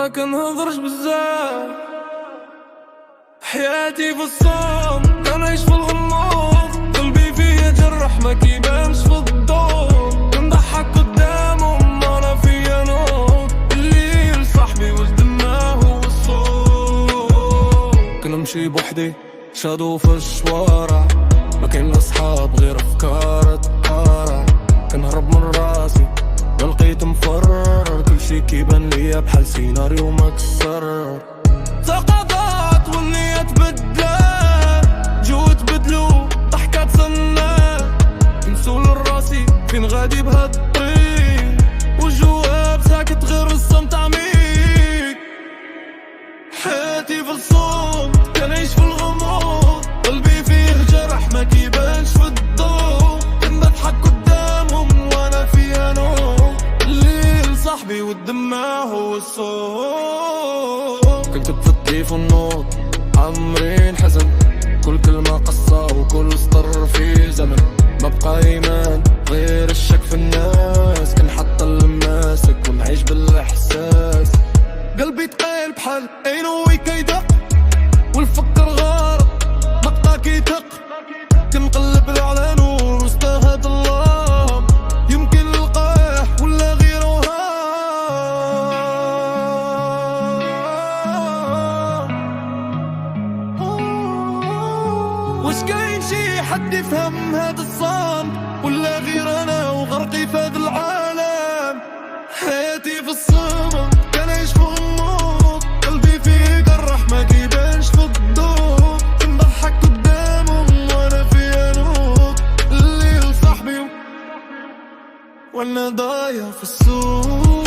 ما كنهضرش بزاف، حياتي في الصمت كنعيش في الغموض، قلبي فيه جرح ما كيبانش في الضوء، كنضحك قدامهم انا فيا نوض، الليل صاحبي والدماء هو الصوت، كنمشي بوحدي شادو في الشوارع، ما كاين اصحاب غير افكار تقارع، كنهرب من راسي ما لقيت مفرر، كلشي كيبان ليا بحال سيناريو مكسر، ثقافات والنيات بدلات، جو تبدلو ضحكات سنات، كنسول راسي فين غادي بهاد الطريق، والجواب ساكت غير الصمت عميق، حياتي في الصمت كنعيش في الغموض، قلبي فيه جرح ما كيبانش في الضوء، كنضحك قدامهم وانا فيها نوم، الليل صاحبي والدماء هو الصوت، كنكتب في التليفون نوت عمرين حزن، كل كلمة قصة وكل سطر في زمن، ما بقى ايمان غير الشك في الناس، كنحط الماسك ونعيش بالاحساس، قلبي تقيل بحال عينو كيدق، والفكر غارق مقطع كيتق، كنقلب على نور وسط هاد الظلام، يمكن نلقاه ولا غير وهام، واش كاين شي حد يفهم هاد الصمت ولا غير انا وغرقي في هاد العالم، حياتي في الصمت كنعيش في غموض، قلبي فيه جرح ما كيبانش في الضوء، كنضحك قدامهم وانا فيها نوض، الليل صاحبي وانا ضايع في السوق.